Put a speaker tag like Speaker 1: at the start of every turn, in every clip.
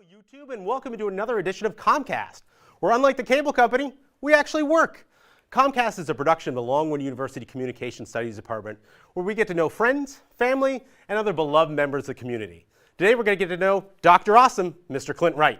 Speaker 1: YouTube, and welcome to another edition of COMMCast, where unlike the cable company, we actually work. COMMCast is a production of the Longwood University Communication Studies Department, where we get to know friends, family, and other beloved members of the community. Today we're going to get to know Dr. Awesome, Mr. Clint Wright.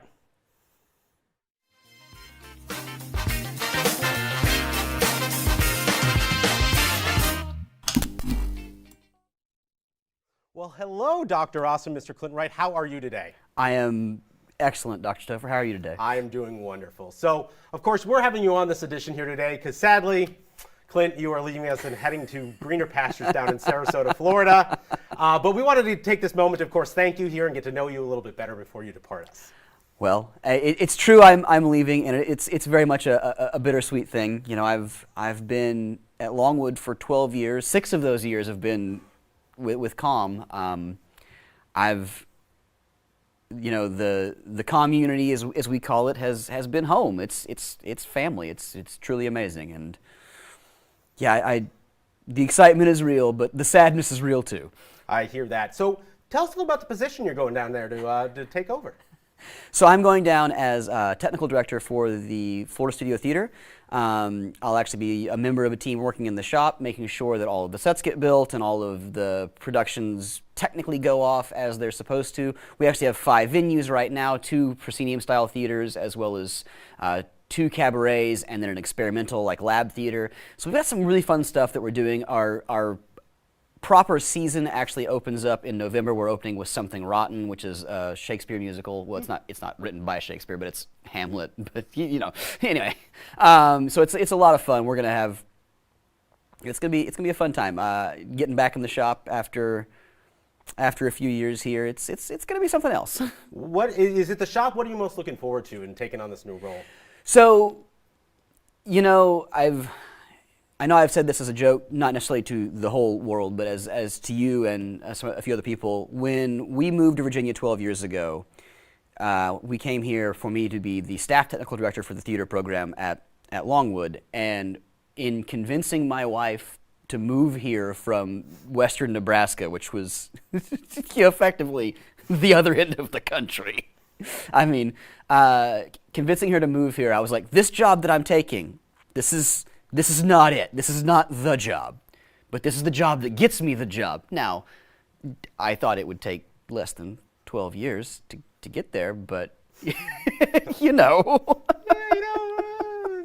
Speaker 1: Well, hello, Dr. Awesome, Mr. Clint Wright. How are you today?
Speaker 2: I am excellent, Dr. Stouffer. How are you today?
Speaker 1: I am doing wonderful. So, of course, we're having you on this edition here today because sadly, Clint, you are leaving us and heading to greener pastures down in Sarasota, Florida. But we wanted to take this moment to, of course, thank you here and get to know you a little bit better before you depart us.
Speaker 2: Well, it's true I'm leaving, and it's very much a bittersweet thing. You know, I've been at Longwood for 12 years. 6 of those years have been with COMM. The COMM unity, as we call it, has been home. It's family. It's truly amazing, and yeah, the excitement is real, but the sadness is real too.
Speaker 1: I hear that. So tell us a little about the position you're going down there to take over.
Speaker 2: So I'm going down as technical director for the Florida Studio Theater. I'll actually be a member of a team working in the shop, making sure that all of the sets get built and all of the productions technically go off as they're supposed to. We actually have 5 venues right now, 2 proscenium-style theaters, as well as 2 cabarets, and then an experimental lab theater. So we've got some really fun stuff that we're doing. Our proper season actually opens up in November. We're opening with Something Rotten, which is a Shakespeare musical. Well, it's not written by Shakespeare, but it's Hamlet. But anyway, so it's a lot of fun. We're gonna have it's gonna be a fun time. Getting back in the shop after a few years here, it's gonna be something else.
Speaker 1: What is it? The shop? What are you most looking forward to in taking on this new role?
Speaker 2: So, I know I've said this as a joke, not necessarily to the whole world, but as to you and a few other people. When we moved to Virginia 12 years ago, we came here for me to be the staff technical director for the theater program at Longwood. And in convincing my wife to move here from western Nebraska, which was effectively the other end of the country, I mean, convincing her to move here, I was like, this job that I'm taking, this is not it. This is not the job. But this is the job that gets me the job. Now, I thought it would take less than 12 years to get there, but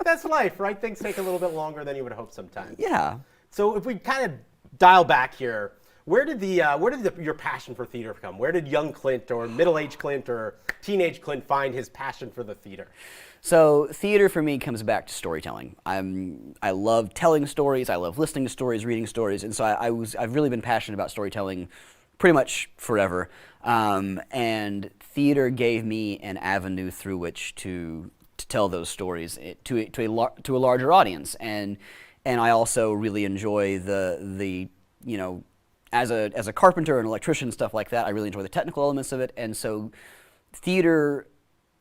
Speaker 1: That's life, right? Things take a little bit longer than you would hope sometimes.
Speaker 2: Yeah.
Speaker 1: So if we kind of dial back here, where did your passion for theater come? Where did young Clint or middle-aged Clint or teenage Clint find his passion for the theater?
Speaker 2: So theater for me comes back to storytelling. I love telling stories. I love listening to stories, reading stories, and so I've really been passionate about storytelling pretty much forever. And theater gave me an avenue through which to tell those stories to a larger audience. And I also really enjoy the as a carpenter and electrician and stuff like that. I really enjoy the technical elements of it, and so theater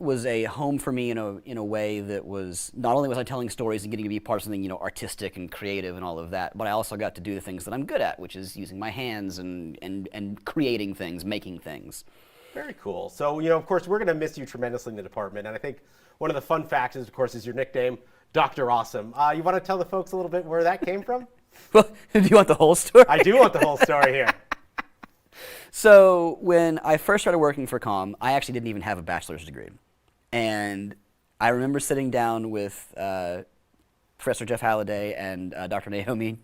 Speaker 2: was a home for me in a way that was, not only was I telling stories and getting to be part of something artistic and creative and all of that, but I also got to do the things that I'm good at, which is using my hands and creating things, making things.
Speaker 1: Very cool. So of course, we're going to miss you tremendously in the department, and I think one of the fun facts is, of course, is your nickname, Dr. Awesome. You want to tell the folks a little bit where that came from?
Speaker 2: Well, do you want the whole story?
Speaker 1: I do want the whole story here.
Speaker 2: So when I first started working for COMM, I actually didn't even have a bachelor's degree. And I remember sitting down with Professor Jeff Halliday and Dr. Naomi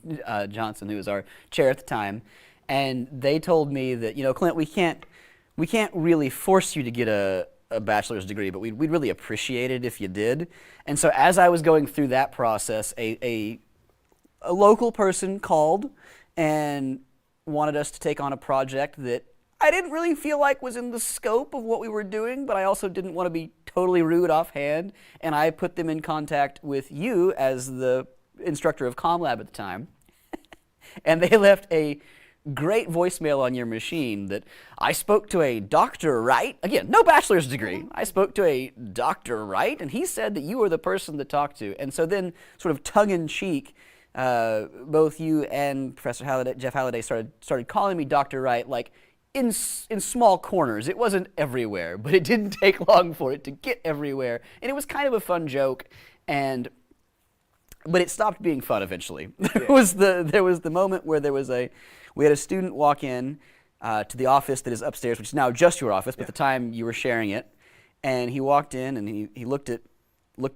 Speaker 2: Johnson, who was our chair at the time, and they told me that, Clint, we can't really force you to get a bachelor's degree, but we'd really appreciate it if you did. And so as I was going through that process, a local person called and wanted us to take on a project that I didn't really feel like was in the scope of what we were doing, but I also didn't want to be totally rude offhand, and I put them in contact with you as the instructor of COMM Lab at the time, and they left a great voicemail on your machine that I spoke to a Dr. Wright, again, no bachelor's degree, I spoke to a Dr. Wright, and he said that you were the person to talk to. And so then, sort of tongue-in-cheek, both you and Professor Jeff Halliday started calling me Dr. Wright, like in small corners. It wasn't everywhere, but it didn't take long for it to get everywhere. And it was kind of a fun joke, but it stopped being fun eventually. There was the moment where we had a student walk in to the office that is upstairs, which is now just your office, but at the time you were sharing it. And he walked in and he looked at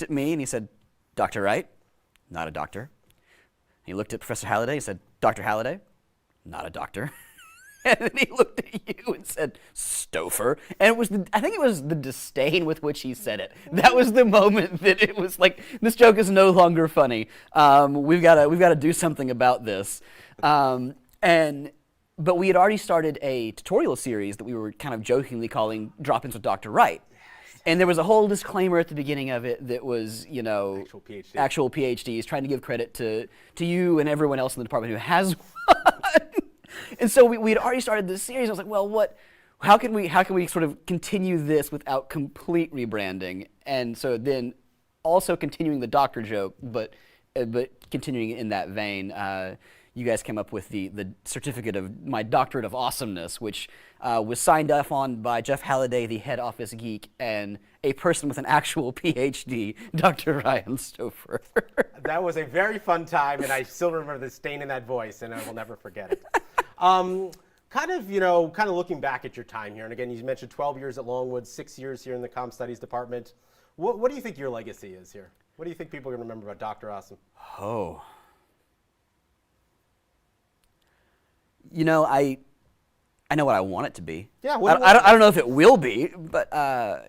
Speaker 2: me and he said, "Dr. Wright?" Not a doctor. He looked at Professor Halliday and said, "Dr. Halliday?" Not a doctor. And then he looked at you and said, "Stouffer." And I think it was the disdain with which he said it. That was the moment that it was like, this joke is no longer funny. We've got to do something about this. But we had already started a tutorial series that we were kind of jokingly calling Drop-ins with Dr. Wright. And there was a whole disclaimer at the beginning of it that was, actual PhDs trying to give credit to you and everyone else in the department who has one. And so we had already started this series. I was like, well, how can we sort of continue this without complete rebranding? And so then also continuing the doctor joke, but continuing in that vein, you guys came up with the certificate of my doctorate of awesomeness, which was signed off on by Jeff Halliday, the head office geek, and a person with an actual PhD, Dr. Ryan Stouffer.
Speaker 1: That was a very fun time, and I still remember the stain in that voice, and I will never forget it. Kind of looking back at your time here, and again, you mentioned 12 years at Longwood, 6 years here in the Comm Studies department. What do you think your legacy is here? What do you think people are going to remember about Dr. Awesome?
Speaker 2: Oh. I know what I want it to be.
Speaker 1: Yeah.
Speaker 2: I don't know if it will be, but I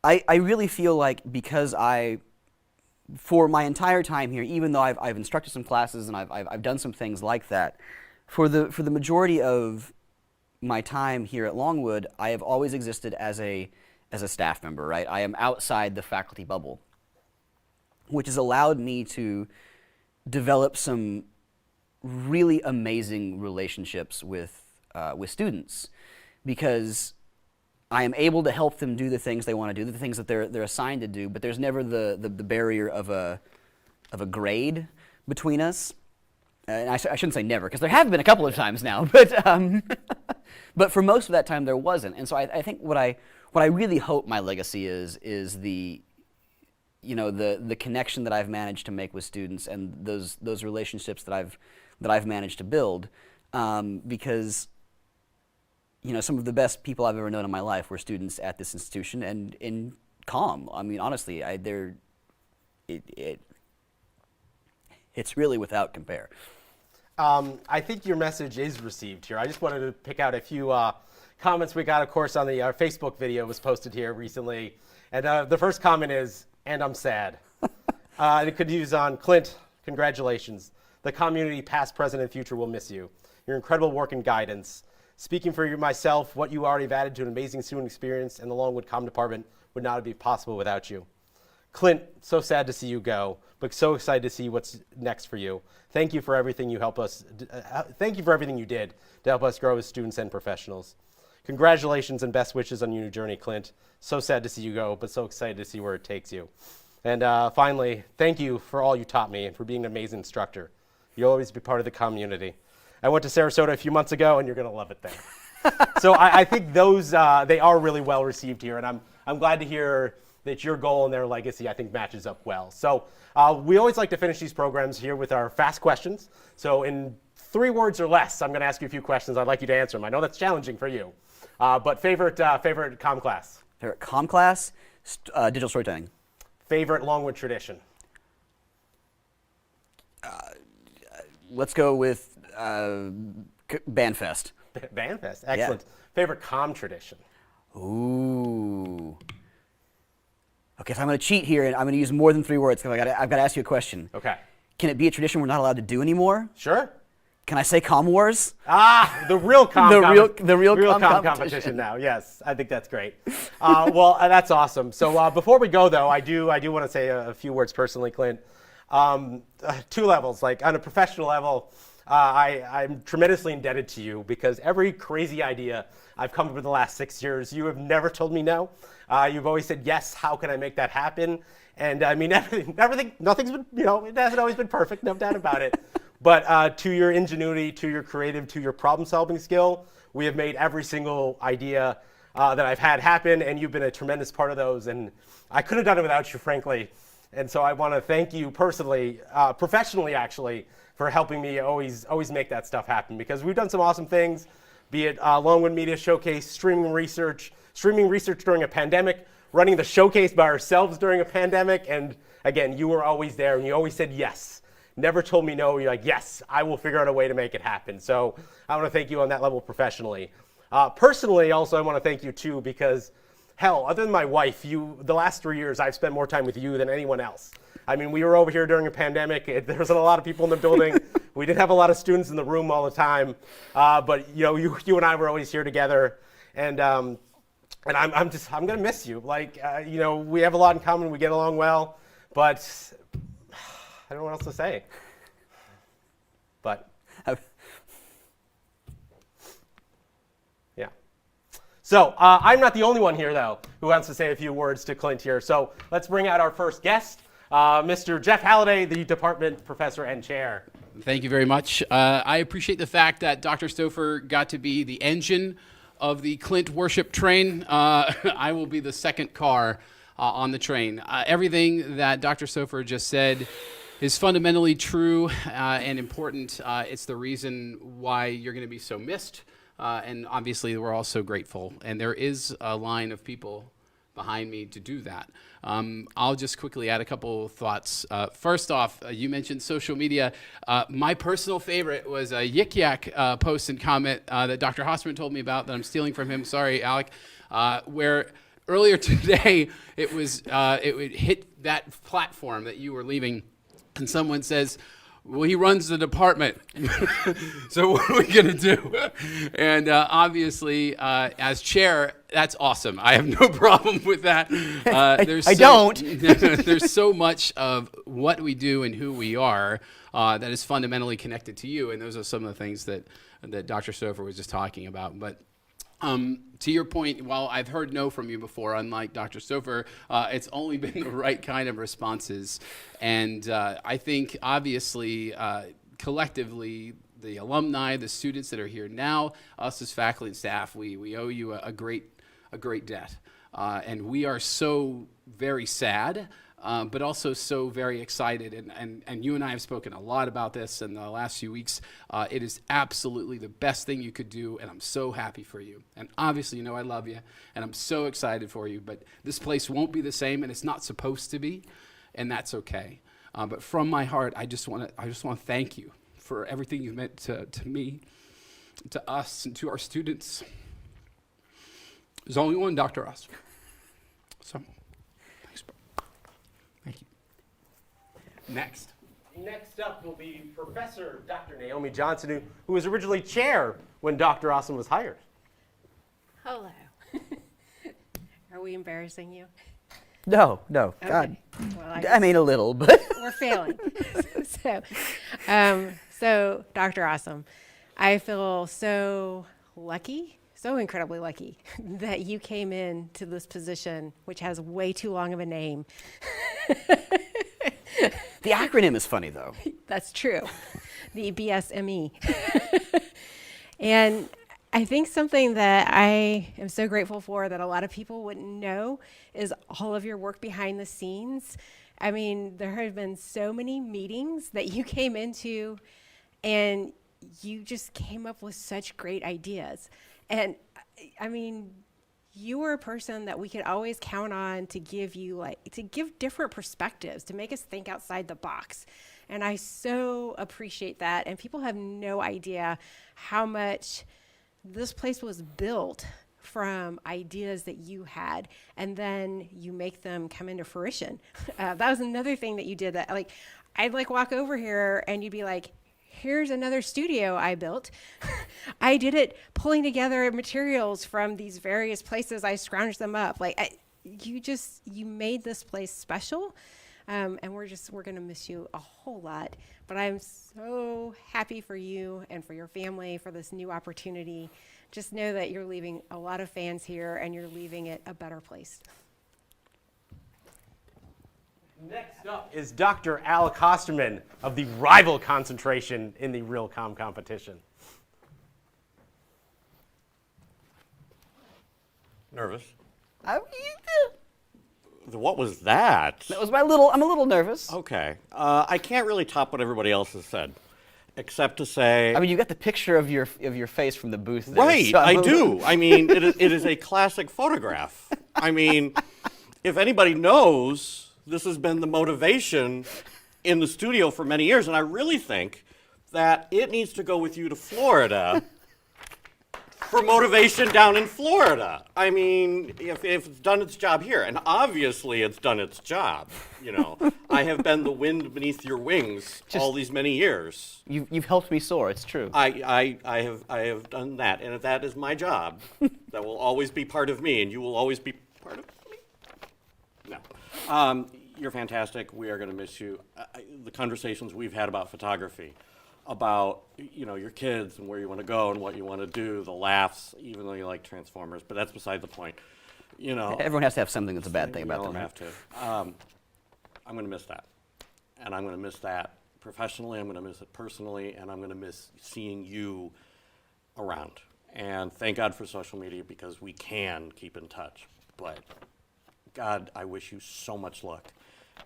Speaker 2: really feel like because for my entire time here, even though I've instructed some classes and I've done some things like that, for the majority of my time here at Longwood, I have always existed as a staff member, right? I am outside the faculty bubble, which has allowed me to develop some really amazing relationships with students, because I am able to help them do the things they want to do, the things that they're assigned to do, but there's never the barrier of a grade between us. And I shouldn't say never, because there have been a couple of times now, but for most of that time there wasn't. And so I think what I really hope my legacy is the connection that I've managed to make with students and those relationships that I've managed to build, because some of the best people I've ever known in my life were students at this institution and in COMM. I mean, honestly, it's really without compare.
Speaker 1: I think your message is received here. I just wanted to pick out a few comments we got, of course, on our Facebook video was posted here recently. And the first comment is, "And I'm sad." And it could use on Clint, "Congratulations. The community, past, present, and future will miss you. Your incredible work and guidance. Speaking for myself, what you already have added to an amazing student experience in the Longwood Comm Department would not be possible without you. Clint, so sad to see you go, but so excited to see what's next for you. Thank you for everything you thank you for everything you did to help us grow as students and professionals. Congratulations and best wishes on your new journey, Clint. So sad to see you go, but so excited to see where it takes you. And finally, thank you for all you taught me and for being an amazing instructor. You'll always be part of the community. I went to Sarasota a few months ago, and you're going to love it there." So I think those, they are really well received here, and I'm glad to hear that your goal and their legacy, I think, matches up well. So we always like to finish these programs here with our fast questions. So in 3 words or less, I'm going to ask you a few questions. I'd like you to answer them. I know that's challenging for you. But favorite comm class?
Speaker 2: Favorite comm class? Digital storytelling.
Speaker 1: Favorite Longwood tradition?
Speaker 2: Let's go with Bandfest.
Speaker 1: Bandfest, excellent. Yeah. Favorite comm tradition?
Speaker 2: Ooh. Okay, so I'm going to cheat here, and I'm going to use more than 3 words, because I've got to ask you a question.
Speaker 1: Okay.
Speaker 2: Can it be a tradition we're not allowed to do anymore?
Speaker 1: Sure.
Speaker 2: Can I say Comm Wars?
Speaker 1: The real comm
Speaker 2: the real
Speaker 1: comm competition now. Yes, I think that's great. Well, that's awesome. So before we go, though, I do want to say a few words personally, Clint. 2 levels. Like on a professional level, I'm tremendously indebted to you, because every crazy idea I've come up with in the last 6 years, you have never told me no. You've always said, yes, how can I make that happen? And I mean, nothing's been, it hasn't always been perfect, no doubt about it. But to your ingenuity, to your creative, to your problem-solving skill, we have made every single idea that I've had happen, and you've been a tremendous part of those. And I couldn't have done it without you, frankly. And so I want to thank you personally, professionally actually, for helping me always make that stuff happen, because we've done some awesome things, be it Longwood Media Showcase, streaming research during a pandemic, running the showcase by ourselves during a pandemic, and again, you were always there, and you always said yes. Never told me no. You're like, yes, I will figure out a way to make it happen. So I want to thank you on that level professionally. Personally, also, I want to thank you too, because hell, other than my wife, the last 3 years, I've spent more time with you than anyone else. I mean, we were over here during a pandemic. There wasn't a lot of people in the building. We didn't have a lot of students in the room all the time. But you and I were always here together. And I'm gonna miss you. Like, we have a lot in common. We get along well, but I don't know what else to say. But yeah. So I'm not the only one here, though, who wants to say a few words to Clint here. So let's bring out our first guest, Mr. Jeff Halliday, the department professor and chair.
Speaker 3: Thank you very much. I appreciate the fact that Dr. Stouffer got to be the engine of the Clint worship train. I will be the second car on the train. Everything that Dr. Stouffer just said is fundamentally true and important. It's the reason why you're going to be so missed. And obviously, we're all so grateful. And there is a line of people behind me to do that. I'll just quickly add a couple of thoughts. First off, you mentioned social media. My personal favorite was a Yik Yak post and comment that Dr. Hossman told me about that I'm stealing from him. Sorry, Alec. Where earlier today it would hit that platform that you were leaving, and someone says, well, he runs the department, so what are we going to do? And obviously, as chair, that's awesome. I have no problem with that. There's so much of what we do and who we are that is fundamentally connected to you, and those are some of the things that Dr. Stouffer was just talking about. But to your point, while I've heard no from you before, unlike Dr. Stouffer, it's only been the right kind of responses. And I think, obviously, collectively, the alumni, the students that are here now, us as faculty and staff, we owe you a great debt. And we are so very sad, but also so very excited. And you and I have spoken a lot about this in the last few weeks. It is absolutely the best thing you could do, and I'm so happy for you. And obviously, I love you, and I'm so excited for you. But this place won't be the same, and it's not supposed to be, and that's okay. But from my heart, I just want to thank you for everything you've meant to me, to us, and to our students. There's only one Dr. Ross. So, thanks, bro. Thank you.
Speaker 1: Next up will be Professor Dr. Naomi Johnson, who was originally chair when Dr. Austin was hired.
Speaker 4: Hello. Are we embarrassing you?
Speaker 2: No,
Speaker 4: Okay.
Speaker 2: God.
Speaker 4: Well,
Speaker 2: I mean, a little, but
Speaker 4: we're failing. So, Dr. Awesome, I feel so lucky, so incredibly lucky that you came in to this position, which has way too long of a name.
Speaker 2: the acronym is funny, though.
Speaker 4: That's true. The BSME. And I think something that I am so grateful for that a lot of people wouldn't know is all of your work behind the scenes. I mean, there have been so many meetings that you came into, and you just came up with such great ideas. And I mean, you were a person that we could always count on to give different perspectives, to make us think outside the box. And I so appreciate that. And people have no idea how much this place was built from ideas that you had, and then you make them come into fruition. That was another thing that you did that, I'd walk over here and you'd be like, here's another studio I built. I did it pulling together materials from these various places. I scrounged them up. You made this place special. And we're going to miss you a whole lot. But I'm so happy for you and for your family for this new opportunity. Just know that you're leaving a lot of fans here, and you're leaving it a better place.
Speaker 1: Next up is Dr. Alec Hosterman of the rival concentration in the Real Com competition.
Speaker 5: Nervous.
Speaker 2: I,
Speaker 5: What was that?
Speaker 2: that was I'm a little nervous.
Speaker 5: Okay. I can't really top what everybody else has said, except to say.
Speaker 2: I mean, you got the picture of your face from the booth there.
Speaker 5: Right,
Speaker 2: so
Speaker 5: I do. I mean, it is a classic photograph. I mean, if anybody knows, this has been the motivation in the studio for many years, and I really think that it needs to go with you to Florida for motivation down in Florida. I mean, if it's done its job here, and obviously it's done its job, you know. I have been the wind beneath your wings all these many years.
Speaker 2: You've helped me soar. It's true.
Speaker 5: I have done that, and if that is my job, that will always be part of me, and you will always be part of me. No. You're fantastic. We are going to miss you. The conversations we've had about photography, about your kids and where you want to go and what you want to do, the laughs, even though you like Transformers, but that's beside the point.
Speaker 2: Everyone has to have something that's a bad thing about them.
Speaker 5: You don't have to. I'm going to miss that, and I'm going to miss that professionally. I'm going to miss it personally, and I'm going to miss seeing you around. And thank God for social media because we can keep in touch. But God, I wish you so much luck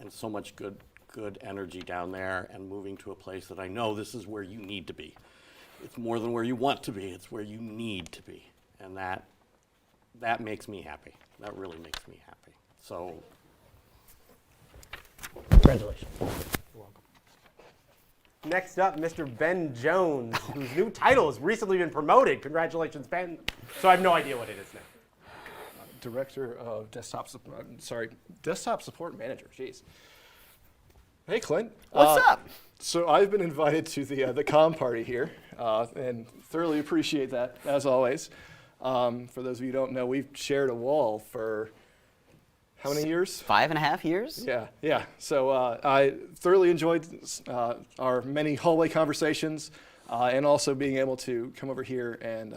Speaker 5: and so much good energy down there and moving to a place that I know this is where you need to be. It's more than where you want to be, it's where you need to be. And that makes me happy. That really makes me happy. So,
Speaker 1: Congratulations. You're welcome. Next up, Mr. Ben Jones, whose new title has recently been promoted. Congratulations, Ben. So I have no idea what it is now.
Speaker 6: Director of Desktop Support Manager. Jeez. Hey, Clint.
Speaker 2: What's up?
Speaker 6: So I've been invited to the comm party here, and thoroughly appreciate that, as always. For those of you who don't know, we've shared a wall for how many years?
Speaker 2: 5.5 years?
Speaker 6: Yeah. So I thoroughly enjoyed our many hallway conversations, and also being able to come over here and,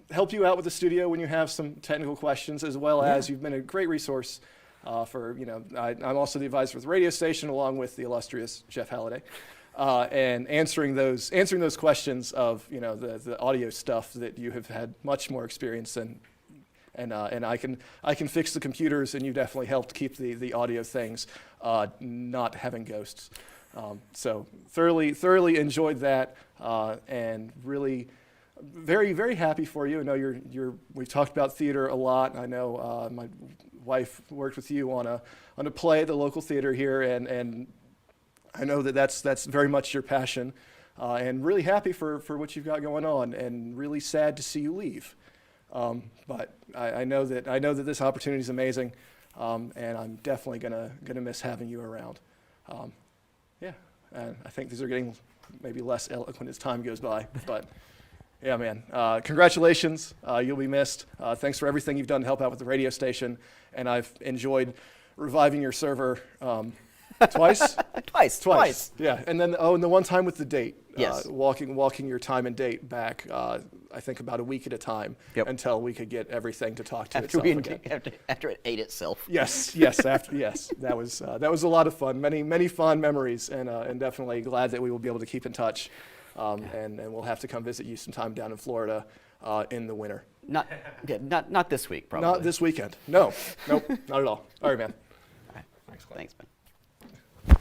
Speaker 6: help you out with the studio when you have some technical questions, as well as you've been a great resource I'm also the advisor for the radio station, along with the illustrious Jeff Halliday, and answering those questions of the audio stuff that you have had much more experience in, and I can fix the computers, and you definitely helped keep the audio things not having ghosts. So thoroughly enjoyed that, and really very, very happy for you. I know we've talked about theater a lot. I know my wife worked with you on a play at the local theater here, and I know that's very much your passion, and really happy for what you've got going on, and really sad to see you leave. But I know that this opportunity is amazing, and I'm definitely gonna miss having you around. And I think these are getting maybe less eloquent as time goes by, but. Yeah, man. Congratulations. You'll be missed. Thanks for everything you've done to help out with the radio station. And I've enjoyed reviving your server twice?
Speaker 2: Twice.
Speaker 6: Yeah. And then, and the one time with the date.
Speaker 2: Yes.
Speaker 6: Walking your time and date back, I think about a week at a time, until we could get everything to talk to itself again.
Speaker 2: After it ate itself.
Speaker 6: Yes. That was a lot of fun. Many fond memories, and definitely glad that we will be able to keep in touch. And we'll have to come visit you sometime down in Florida in the winter.
Speaker 2: Not this week, probably.
Speaker 6: Not this weekend. Nope, not at all. All right, man.
Speaker 2: All right. Thanks, man.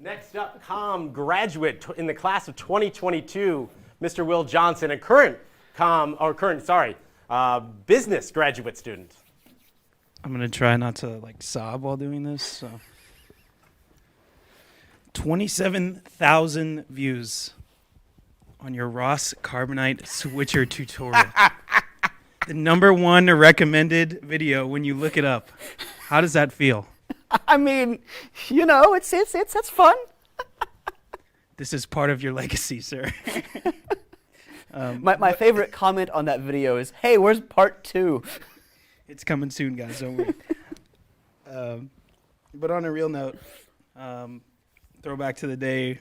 Speaker 1: Next up, comm graduate in the class of 2022, Mr. Will Johnson, and current business graduate student.
Speaker 7: I'm gonna try not to sob while doing this. So. 27,000 views on your Ross Carbonite switcher tutorial. The #1 recommended video when you look it up. How does that feel?
Speaker 2: I mean, it's fun.
Speaker 7: This is part of your legacy, sir.
Speaker 2: My favorite comment on that video is, "Hey, where's part 2?"
Speaker 7: It's coming soon, guys. Don't worry. But on a real note, throwback to the day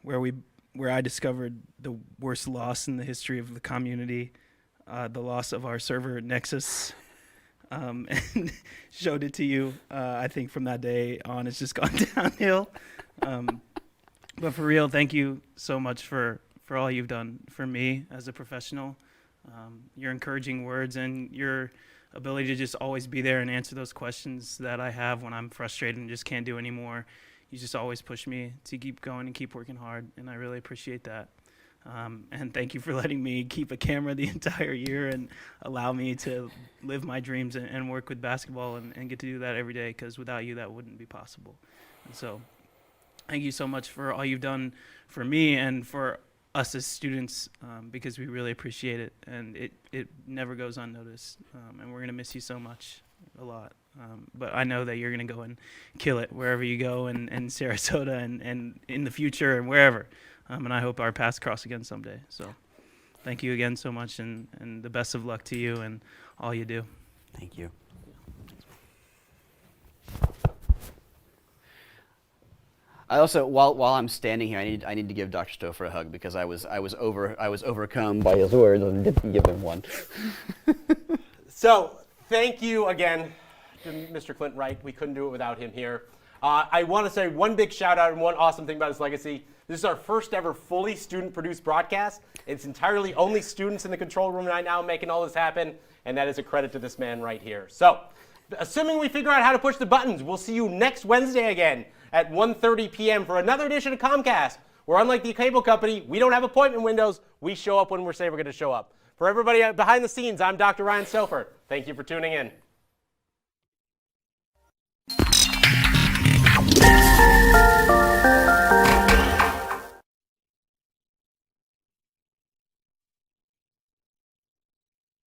Speaker 7: where I discovered the worst loss in the history of the community, the loss of our server Nexus, and showed it to you. I think from that day on, it's just gone downhill. But for real, thank you so much for all you've done for me as a professional. your encouraging words and your ability to just always be there and answer those questions that I have when I'm frustrated and just can't do anymore. You just always push me to keep going and keep working hard, and I really appreciate that. And thank you for letting me keep a camera the entire year and allow me to live my dreams and work with basketball and get to do that every day, because without you, that wouldn't be possible. And so thank you so much for all you've done for me and for us as students, because we really appreciate it, and it never goes unnoticed. And we're going to miss you so much, a lot. But I know that you're going to go and kill it wherever you go, and Sarasota and in the future and wherever. And I hope our paths cross again someday. So thank you again so much, and the best of luck to you and all you do.
Speaker 2: Thank you. I also, while I'm standing here, I need to give Dr. Stouffer a hug, because I was overcome by his words and didn't give him one.
Speaker 1: So thank you again to Mr. Clint Wright. We couldn't do it without him here. I want to say one big shout out and one awesome thing about his legacy. This is our first ever fully student-produced broadcast. It's entirely only students in the control room right now making all this happen, and that is a credit to this man right here. So, assuming we figure out how to push the buttons, we'll see you next Wednesday again at 1:30 p.m. for another edition of COMMCast, where unlike the cable company, we don't have appointment windows. We show up when we're saying we're going to show up. For everybody behind the scenes, I'm Dr. Ryan Stouffer. Thank you for tuning in.